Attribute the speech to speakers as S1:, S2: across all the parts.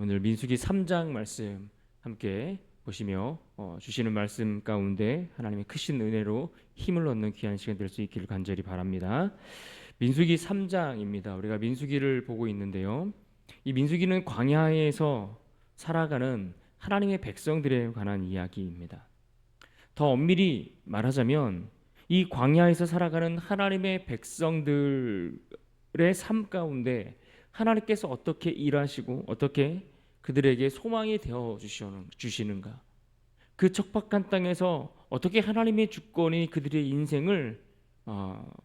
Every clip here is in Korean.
S1: 오늘 민수기 3장 말씀 함께 보시며 주시는 말씀 가운데 하나님의 크신 은혜로 힘을 얻는 귀한 시간 될 수 있기를 간절히 바랍니다. 민수기 3장입니다. 우리가 민수기를 보고 있는데요. 이 민수기는 광야에서 살아가는 하나님의 백성들에 관한 이야기입니다. 더 엄밀히 말하자면 이 광야에서 살아가는 하나님의 백성들의 삶 가운데 하나님께서 어떻게 일하시고 어떻게 그들에게 소망이 되어 주시는가, 그 척박한 땅에서 어떻게 하나님의 주권이 그들의 인생을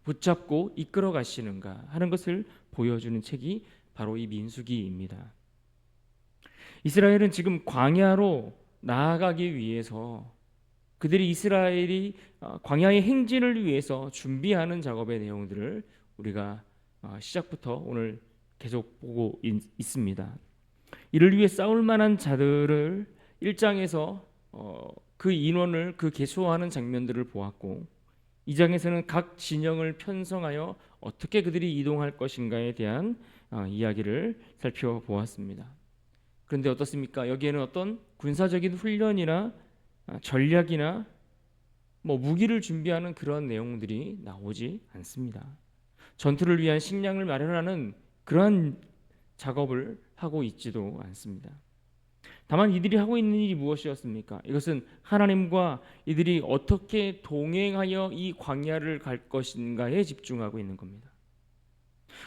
S1: 붙잡고 이끌어 가시는가 하는 것을 보여주는 책이 바로 이 민수기입니다. 이스라엘은 지금 광야로 나아가기 위해서 그들이 이스라엘이 광야의 행진을 위해서 준비하는 작업의 내용들을 우리가 시작부터 오늘 계속 보고 있습니다. 이를 위해 싸울 만한 자들을 1장에서 그 인원을 개수하는 장면들을 보았고, 2장에서는 각 진영을 편성하여 어떻게 그들이 이동할 것인가에 대한 이야기를 살펴보았습니다. 그런데 어떻습니까? 여기에는 어떤 군사적인 훈련이나 전략이나 무기를 준비하는 그런 내용들이 나오지 않습니다. 전투를 위한 식량을 마련하는 그러한 작업을 하고 있지도 않습니다. 다만 이들이 하고 있는 일이 무엇이었습니까? 이것은 하나님과 이들이 어떻게 동행하여 이 광야를 갈 것인가에 집중하고 있는 겁니다.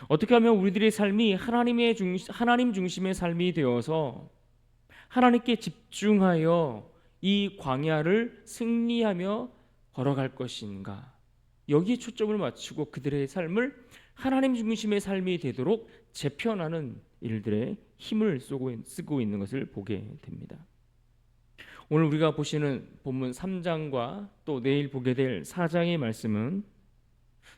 S1: 어떻게 하면 우리들의 삶이 하나님 중심의 삶이 되어서 하나님께 집중하여 이 광야를 승리하며 걸어갈 것인가, 여기에 초점을 맞추고 그들의 삶을 하나님 중심의 삶이 되도록 재편하는 일들에 힘을 쓰고 있는 것을 보게 됩니다. 오늘 우리가 보시는 본문 3장과 또 내일 보게 될 4장의 말씀은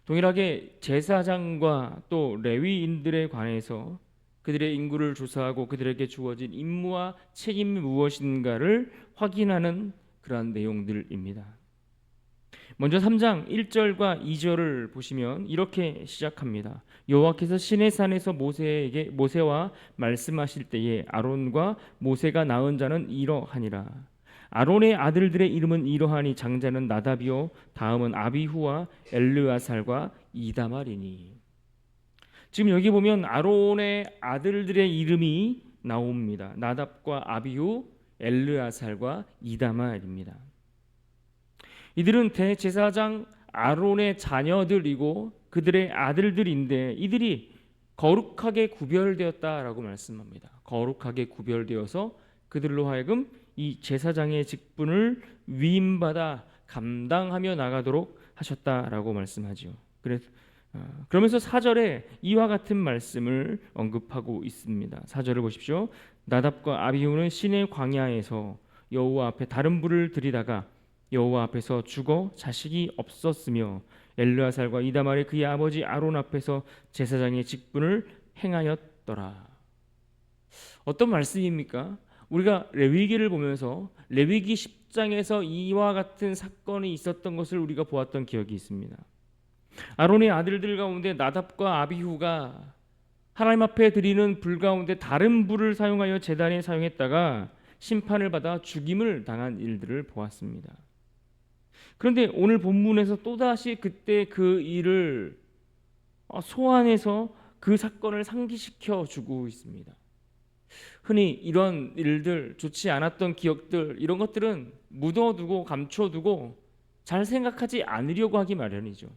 S1: 동일하게 제사장과 또 레위인들에 관해서 그들의 인구를 조사하고 그들에게 주어진 임무와 책임이 무엇인가를 확인하는 그러한 내용들입니다. 먼저 3장 1절과 2절을 보시면 이렇게 시작합니다. 여호와께서 시내산에서 모세와 말씀하실 때에 아론과 모세가 낳은 자는 이러하니라. 아론의 아들들의 이름은 이러하니 장자는 나답이요 다음은 아비후와 엘르아살과 이다말이니. 지금 여기 보면 아론의 아들들의 이름이 나옵니다. 나답과 아비후, 엘르아살과 이다말입니다. 이들은 대제사장 아론의 자녀들이고 그들의 아들들인데 이들이 거룩하게 구별되었다라고 말씀합니다. 거룩하게 구별되어서 그들로 하여금 이 제사장의 직분을 위임받아 감당하며 나가도록 하셨다라고 말씀하죠. 그러면서 4절에 이와 같은 말씀을 언급하고 있습니다. 4절을 보십시오. 나답과 아비후는 시내 광야에서 여호와 앞에 다른 불을 들이다가 여호와 앞에서 죽어 자식이 없었으며 엘르아살과 이다말이 그의 아버지 아론 앞에서 제사장의 직분을 행하였더라. 어떤 말씀입니까? 우리가 레위기를 보면서 레위기 10장에서 이와 같은 사건이 있었던 것을 우리가 보았던 기억이 있습니다. 아론의 아들들 가운데 나답과 아비후가 하나님 앞에 드리는 불 가운데 다른 불을 사용하여 제단에 사용했다가 심판을 받아 죽임을 당한 일들을 보았습니다. 그런데 오늘 본문에서 또다시 그때 그 일을 소환해서 그 사건을 상기시켜 주고 있습니다. 흔히 이런 일들, 좋지 않았던 기억들, 이런 것들은 묻어두고 감춰두고 잘 생각하지 않으려고 하기 마련이죠.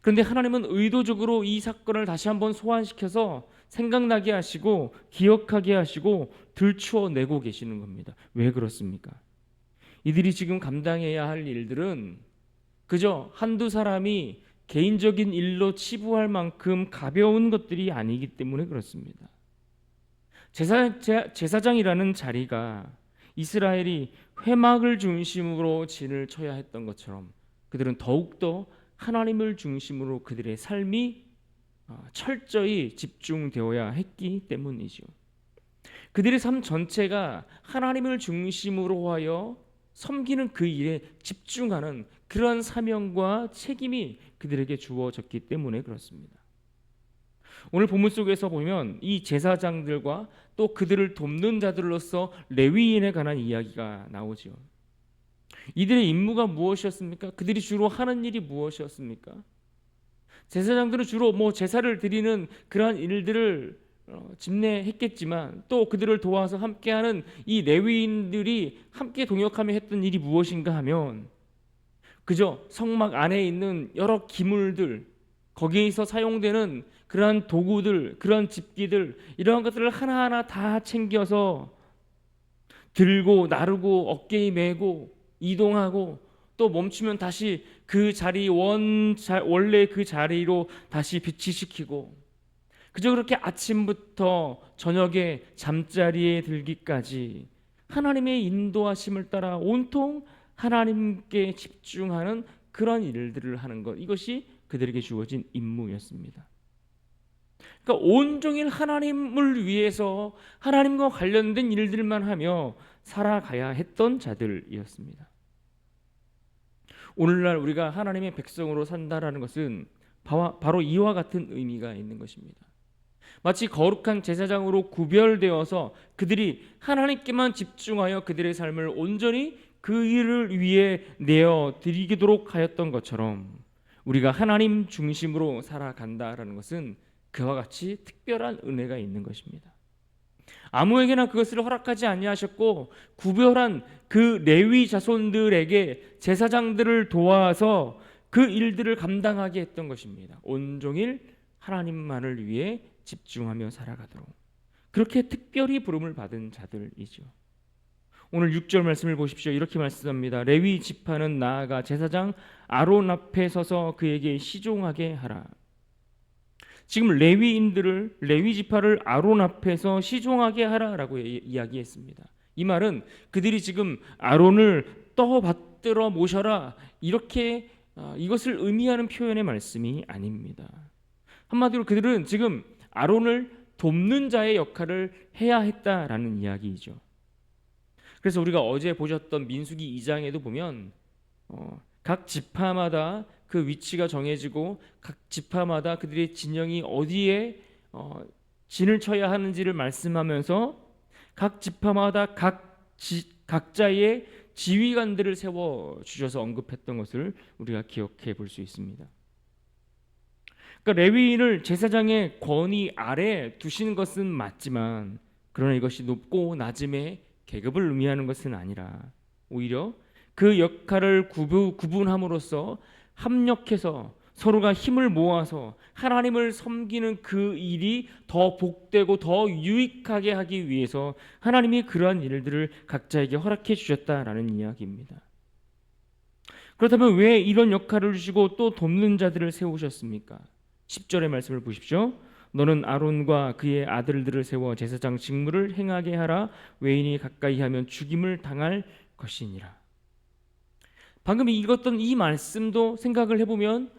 S1: 그런데 하나님은 의도적으로 이 사건을 다시 한번 소환시켜서 생각나게 하시고 기억하게 하시고 들추어내고 계시는 겁니다. 왜 그렇습니까? 이들이 지금 감당해야 할 일들은 그저 한두 사람이 개인적인 일로 치부할 만큼 가벼운 것들이 아니기 때문에 그렇습니다. 제사장이라는 자리가 이스라엘이 회막을 중심으로 진을 쳐야 했던 것처럼 그들은 더욱더 하나님을 중심으로 그들의 삶이 철저히 집중되어야 했기 때문이죠. 그들의 삶 전체가 하나님을 중심으로 하여 섬기는 그 일에 집중하는 그런 사명과 책임이 그들에게 주어졌기 때문에 그렇습니다. 오늘 본문 속에서 보면 이 제사장들과 또 그들을 돕는 자들로서 레위인에 관한 이야기가 나오죠. 이들의 임무가 무엇이었습니까? 그들이 주로 하는 일이 무엇이었습니까? 제사장들은 주로 제사를 드리는 그러한 일들을 집례했겠지만, 또 그들을 도와서 함께하는 이 레위인들이 함께 동역하며 했던 일이 무엇인가 하면 그저 성막 안에 있는 여러 기물들, 거기에서 사용되는 그러한 도구들, 그러한 집기들, 이러한 것들을 하나하나 다 챙겨서 들고 나르고 어깨에 메고 이동하고, 또 멈추면 다시 그 자리 원래 그 자리로 다시 비치시키고, 그저 그렇게 아침부터 저녁에 잠자리에 들기까지 하나님의 인도하심을 따라 온통 하나님께 집중하는 그런 일들을 하는 것, 이것이 그들에게 주어진 임무였습니다. 그러니까 온종일 하나님을 위해서 하나님과 관련된 일들만 하며 살아가야 했던 자들이었습니다. 오늘날 우리가 하나님의 백성으로 산다라는 것은 바로 이와 같은 의미가 있는 것입니다. 마치 거룩한 제사장으로 구별되어서 그들이 하나님께만 집중하여 그들의 삶을 온전히 그 일을 위해 내어 드리도록 하였던 것처럼, 우리가 하나님 중심으로 살아간다라는 것은 그와 같이 특별한 은혜가 있는 것입니다. 아무에게나 그것을 허락하지 아니하셨고, 구별한 그 레위 자손들에게 제사장들을 도와서 그 일들을 감당하게 했던 것입니다. 온종일 하나님만을 위해 집중하며 살아가도록, 그렇게 특별히 부름을 받은 자들이죠. 오늘 6절 말씀을 보십시오. 이렇게 말씀합니다. 레위 지파는 나아가 제사장 아론 앞에 서서 그에게 시종하게 하라. 지금 레위 지파를 아론 앞에서 시종하게 하라라고 이야기했습니다. 이 말은 그들이 지금 아론을 떠받들어 모셔라, 이렇게 이것을 의미하는 표현의 말씀이 아닙니다. 한마디로 그들은 지금 아론을 돕는 자의 역할을 해야 했다라는 이야기이죠. 그래서 우리가 어제 보셨던 민수기 2장에도 보면 각 지파마다 그 위치가 정해지고 각 지파마다 그들의 진영이 어디에 진을 쳐야 하는지를 말씀하면서 각 지파마다 각자의 지휘관들을 세워 주셔서 언급했던 것을 우리가 기억해 볼 수 있습니다. 그러니까 레위인을 제사장의 권위 아래 두시는 것은 맞지만, 그러나 이것이 높고 낮음의 계급을 의미하는 것은 아니라 오히려 그 역할을 구분함으로써 합력해서 서로가 힘을 모아서 하나님을 섬기는 그 일이 더 복되고 더 유익하게 하기 위해서 하나님이 그러한 일들을 각자에게 허락해 주셨다라는 이야기입니다. 그렇다면 왜 이런 역할을 주시고 또 돕는 자들을 세우셨습니까? 10절의 말씀을 보십시오. 너는 아론과 그의 아들들을 세워 제사장 직무를 행하게 하라. 외인이 가까이 하면 죽임을 당할 것이니라. 방금 읽었던 이 말씀도 생각을 해보면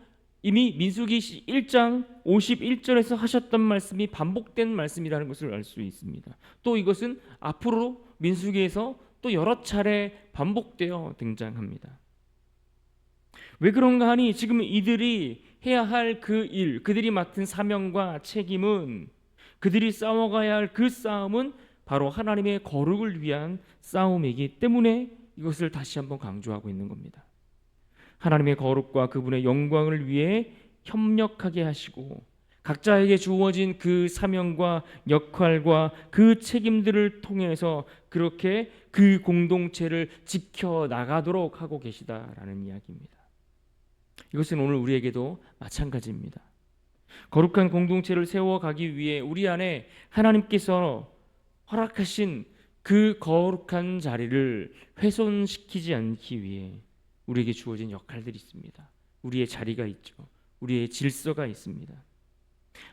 S1: 이미 민수기 1장 51절에서 하셨던 말씀이 반복된 말씀이라는 것을 알 수 있습니다. 또 이것은 앞으로 민수기에서 또 여러 차례 반복되어 등장합니다. 왜 그런가 하니 지금 이들이 해야 할 그 일, 그들이 맡은 사명과 책임은, 그들이 싸워가야 할 그 싸움은 바로 하나님의 거룩을 위한 싸움이기 때문에 이것을 다시 한번 강조하고 있는 겁니다. 하나님의 거룩과 그분의 영광을 위해 협력하게 하시고, 각자에게 주어진 그 사명과 역할과 그 책임들을 통해서 그렇게 그 공동체를 지켜나가도록 하고 계시다라는 이야기입니다. 이것은 오늘 우리에게도 마찬가지입니다. 거룩한 공동체를 세워가기 위해 우리 안에 하나님께서 허락하신 그 거룩한 자리를 훼손시키지 않기 위해 우리에게 주어진 역할들이 있습니다. 우리의 자리가 있죠. 우리의 질서가 있습니다.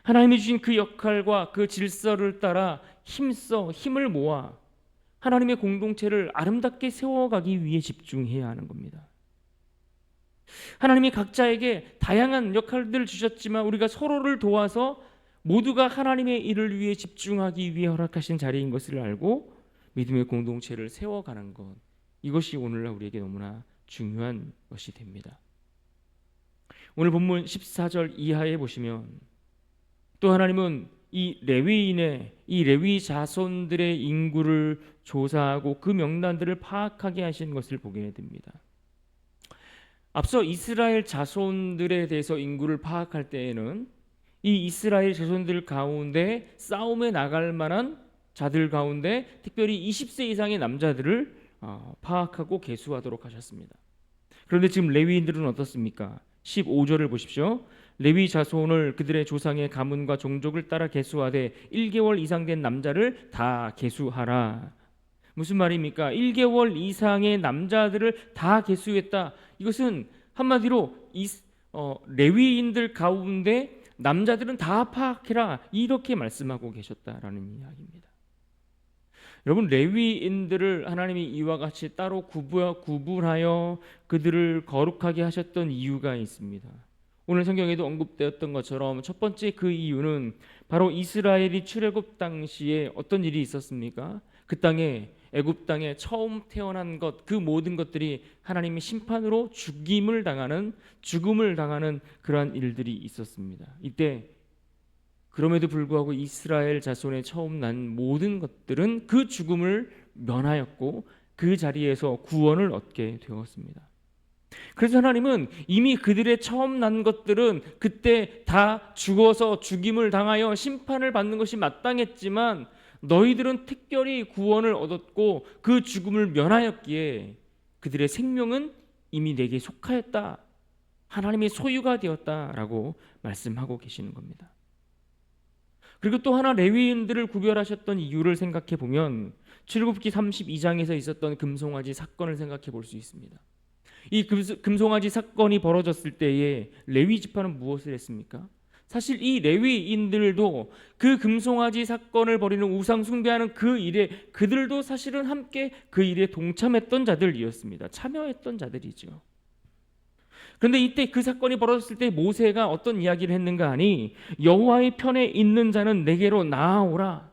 S1: 하나님이 주신 그 역할과 그 질서를 따라 힘을 모아 하나님의 공동체를 아름답게 세워가기 위해 집중해야 하는 겁니다. 하나님이 각자에게 다양한 역할들을 주셨지만 우리가 서로를 도와서 모두가 하나님의 일을 위해 집중하기 위해 허락하신 자리인 것을 알고 믿음의 공동체를 세워가는 것, 이것이 오늘날 우리에게 너무나 중요한 것이 됩니다. 오늘 본문 14절 이하에 보시면 또 하나님은 이 레위 자손들의 인구를 조사하고 그 명단들을 파악하게 하신 것을 보게 됩니다. 앞서 이스라엘 자손들에 대해서 인구를 파악할 때에는 이 이스라엘 자손들 가운데 싸움에 나갈 만한 자들 가운데 특별히 20세 이상의 남자들을 파악하고 계수하도록 하셨습니다. 그런데 지금 레위인들은 어떻습니까? 15절을 보십시오. 레위 자손을 그들의 조상의 가문과 종족을 따라 계수하되 1개월 이상 된 남자를 다 계수하라. 무슨 말입니까? 1개월 이상의 남자들을 다 계수했다. 이것은 한마디로 레위인들 가운데 남자들은 다 파악해라, 이렇게 말씀하고 계셨다라는 이야기입니다. 여러분, 레위인들을 하나님이 이와 같이 따로 구분하여 그들을 거룩하게 하셨던 이유가 있습니다. 오늘 성경에도 언급되었던 것처럼 첫 번째 그 이유는 바로 이스라엘이 출애굽 당시에 어떤 일이 있었습니까? 그 땅에, 애굽 땅에 처음 태어난 것, 그 모든 것들이 하나님의 심판으로 죽음을 당하는 그러한 일들이 있었습니다. 이때 그럼에도 불구하고 이스라엘 자손의 처음 난 모든 것들은 그 죽음을 면하였고 그 자리에서 구원을 얻게 되었습니다. 그래서 하나님은 이미 그들의 처음 난 것들은 그때 다 죽어서 죽임을 당하여 심판을 받는 것이 마땅했지만 너희들은 특별히 구원을 얻었고 그 죽음을 면하였기에 그들의 생명은 이미 내게 속하였다, 하나님의 소유가 되었다라고 말씀하고 계시는 겁니다. 그리고 또 하나 레위인들을 구별하셨던 이유를 생각해 보면 출애굽기 32장에서 있었던 금송아지 사건을 생각해 볼 수 있습니다. 이 금송아지 사건이 벌어졌을 때에 레위 지파는 무엇을 했습니까? 사실 이 레위인들도 그 금송아지 사건을 벌이는 우상 숭배하는 그 일에 그들도 사실은 함께 그 일에 동참했던 자들이었습니다. 참여했던 자들이죠. 그런데 이때 그 사건이 벌어졌을 때 모세가 어떤 이야기를 했는가 하니 여호와의 편에 있는 자는 내게로 나아오라.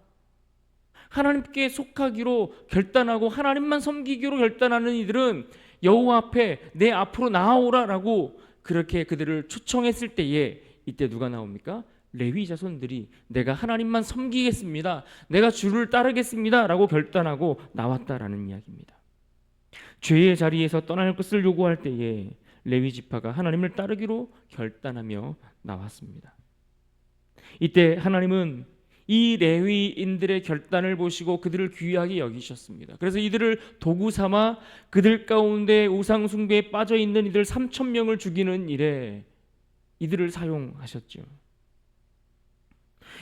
S1: 하나님께 속하기로 결단하고 하나님만 섬기기로 결단하는 이들은 여호와 앞에 내 앞으로 나아오라라고 그렇게 그들을 초청했을 때에 이때 누가 나옵니까? 레위 자손들이 내가 하나님만 섬기겠습니다, 내가 주를 따르겠습니다 라고 결단하고 나왔다라는 이야기입니다. 죄의 자리에서 떠날 것을 요구할 때에 레위 지파가 하나님을 따르기로 결단하며 나왔습니다. 이때 하나님은 이 레위인들의 결단을 보시고 그들을 귀하게 여기셨습니다. 그래서 이들을 도구 삼아 그들 가운데 우상 숭배에 빠져 있는 이들 3,000명을 죽이는 일에 이들을 사용하셨죠.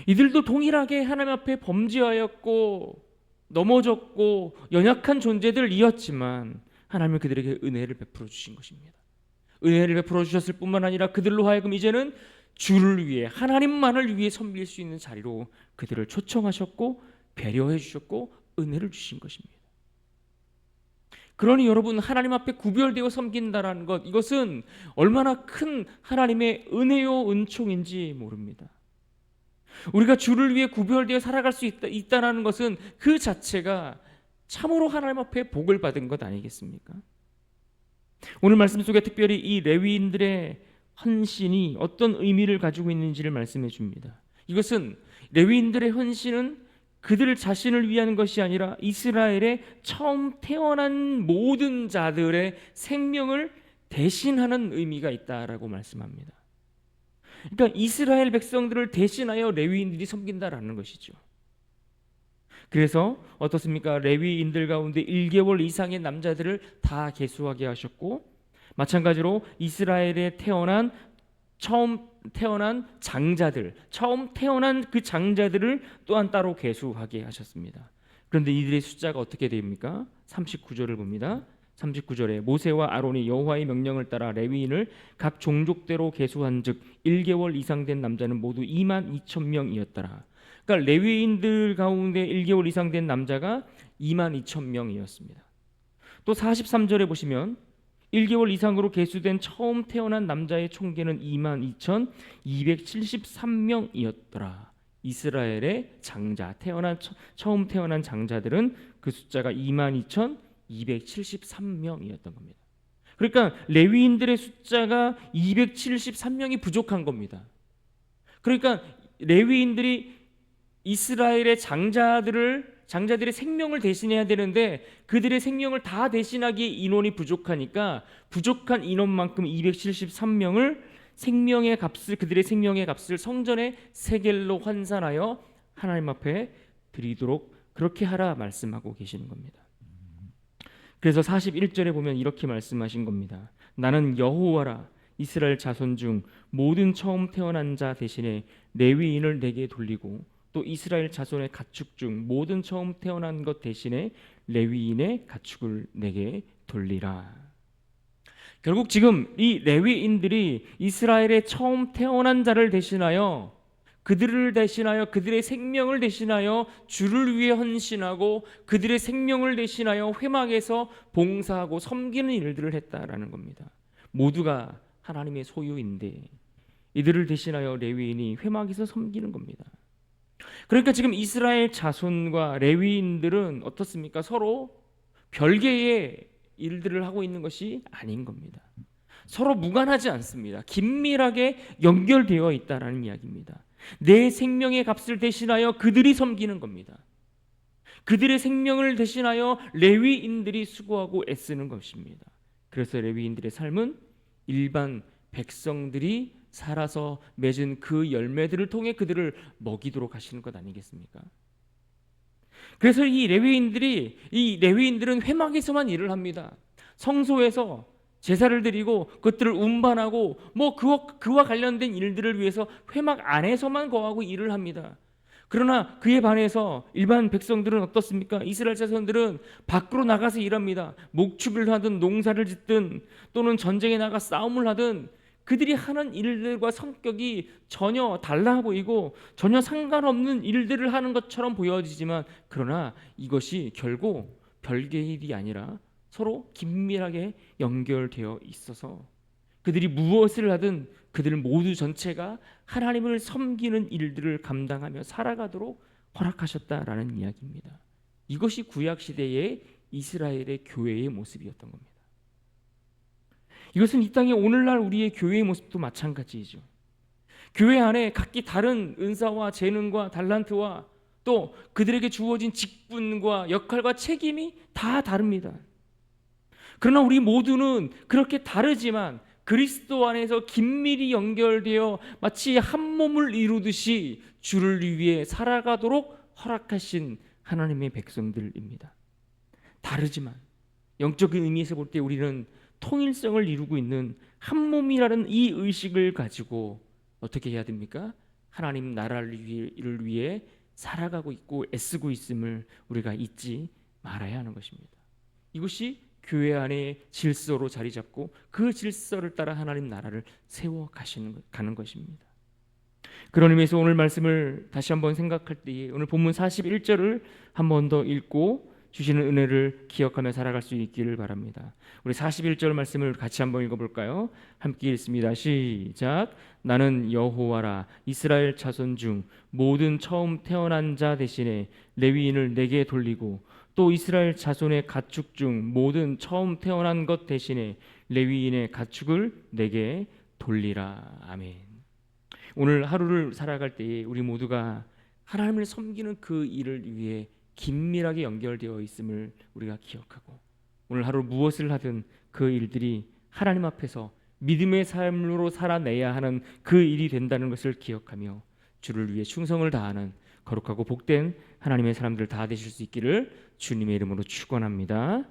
S1: 이들도 동일하게 하나님 앞에 범죄하였고 넘어졌고 연약한 존재들이었지만 하나님은 그들에게 은혜를 베풀어 주신 것입니다. 은혜를 베풀어 주셨을 뿐만 아니라 그들로 하여금 이제는 주를 위해, 하나님만을 위해 섬길 수 있는 자리로 그들을 초청하셨고 배려해 주셨고 은혜를 주신 것입니다. 그러니 여러분, 하나님 앞에 구별되어 섬긴다라는 것, 이것은 얼마나 큰 하나님의 은혜요 은총인지 모릅니다. 우리가 주를 위해 구별되어 살아갈 수 있다는 것은 그 자체가 참으로 하나님 앞에 복을 받은 것 아니겠습니까? 오늘 말씀 속에 특별히 이 레위인들의 헌신이 어떤 의미를 가지고 있는지를 말씀해 줍니다. 이것은 레위인들의 헌신은 그들 자신을 위한 것이 아니라 이스라엘의 처음 태어난 모든 자들의 생명을 대신하는 의미가 있다라고 말씀합니다. 그러니까 이스라엘 백성들을 대신하여 레위인들이 섬긴다라는 것이죠. 그래서 어떻습니까? 레위인들 가운데 1개월 이상의 남자들을 다 계수하게 하셨고, 마찬가지로 이스라엘에 처음 태어난 장자들, 처음 태어난 그 장자들을 또한 따로 계수하게 하셨습니다. 그런데 이들의 숫자가 어떻게 됩니까? 39절을 봅니다. 39절에 모세와 아론이 여호와의 명령을 따라 레위인을 각 종족대로 계수한즉 1개월 이상 된 남자는 모두 22,000명이었더라. 그러니까 레위인들 가운데 1개월 이상 된 남자가 22,000명이었습니다. 또 43절에 보시면 1개월 이상으로 계수된 처음 태어난 남자의 총계는 22,273명이었더라. 이스라엘의 장자, 처음 태어난 장자들은 그 숫자가 22,273명이었던 겁니다. 그러니까 레위인들의 숫자가 273명이 부족한 겁니다. 그러니까 레위인들이 이스라엘의 장자들의 생명을 대신해야 되는데 그들의 생명을 다 대신하기에 인원이 부족하니까 부족한 인원만큼 273명을 그들의 생명의 값을 성전의 세겔로 환산하여 하나님 앞에 드리도록 그렇게 하라 말씀하고 계시는 겁니다. 그래서 41절에 보면 이렇게 말씀하신 겁니다. 나는 여호와라. 이스라엘 자손 중 모든 처음 태어난 자 대신에 레위인을 내게 돌리고 또 이스라엘 자손의 가축 중 모든 처음 태어난 것 대신에 레위인의 가축을 내게 돌리라. 결국 지금 이 레위인들이 이스라엘의 처음 태어난 자를 대신하여 그들의 생명을 대신하여 주를 위해 헌신하고 그들의 생명을 대신하여 회막에서 봉사하고 섬기는 일들을 했다라는 겁니다. 모두가 하나님의 소유인데 이들을 대신하여 레위인이 회막에서 섬기는 겁니다. 그러니까 지금 이스라엘 자손과 레위인들은 어떻습니까? 서로 별개의 일들을 하고 있는 것이 아닌 겁니다. 서로 무관하지 않습니다. 긴밀하게 연결되어 있다라는 이야기입니다. 내 생명의 값을 대신하여 그들이 섬기는 겁니다. 그들의 생명을 대신하여 레위인들이 수고하고 애쓰는 것입니다. 그래서 레위인들의 삶은 일반 백성들이 살아서 맺은 그 열매들을 통해 그들을 먹이도록 하시는 것 아니겠습니까? 그래서 이 레위인들은 회막에서만 일을 합니다. 성소에서 제사를 드리고 그것들을 운반하고 그와 관련된 일들을 위해서 회막 안에서만 거하고 일을 합니다. 그러나 그에 반해서 일반 백성들은 어떻습니까? 이스라엘 자손들은 밖으로 나가서 일합니다. 목축을 하든 농사를 짓든 또는 전쟁에 나가 싸움을 하든 그들이 하는 일들과 성격이 전혀 달라 보이고 전혀 상관없는 일들을 하는 것처럼 보여지지만 그러나 이것이 결국 별개의 일이 아니라 서로 긴밀하게 연결되어 있어서 그들이 무엇을 하든 그들 모두 전체가 하나님을 섬기는 일들을 감당하며 살아가도록 허락하셨다라는 이야기입니다. 이것이 구약 시대의 이스라엘의 교회의 모습이었던 겁니다. 이것은 이 땅의 오늘날 우리의 교회의 모습도 마찬가지이죠. 교회 안에 각기 다른 은사와 재능과 달란트와 또 그들에게 주어진 직분과 역할과 책임이 다 다릅니다. 그러나 우리 모두는 그렇게 다르지만 그리스도 안에서 긴밀히 연결되어 마치 한 몸을 이루듯이 주를 위해 살아가도록 허락하신 하나님의 백성들입니다. 다르지만 영적인 의미에서 볼 때 우리는 통일성을 이루고 있는 한 몸이라는 이 의식을 가지고 어떻게 해야 됩니까? 하나님 나라를 위해 살아가고 있고 애쓰고 있음을 우리가 잊지 말아야 하는 것입니다. 이것이 교회 안에 질서로 자리 잡고 그 질서를 따라 하나님 나라를 세워 가는 것입니다. 그런 의미에서 오늘 말씀을 다시 한번 생각할 때에 오늘 본문 41절을 한 번 더 읽고 주시는 은혜를 기억하며 살아갈 수 있기를 바랍니다. 우리 41절 말씀을 같이 한번 읽어볼까요? 함께 읽습니다. 시작. 나는 여호와라. 이스라엘 자손 중 모든 처음 태어난 자 대신에 레위인을 내게 돌리고 또 이스라엘 자손의 가축 중 모든 처음 태어난 것 대신에 레위인의 가축을 내게 돌리라. 아멘. 오늘 하루를 살아갈 때에 우리 모두가 하나님을 섬기는 그 일을 위해 긴밀하게 연결되어 있음을 우리가 기억하고 오늘 하루 무엇을 하든 그 일들이 하나님 앞에서 믿음의 삶으로 살아내야 하는 그 일이 된다는 것을 기억하며 주를 위해 충성을 다하는 거룩하고 복된 하나님의 사람들 다 되실 수 있기를 주님의 이름으로 축원합니다.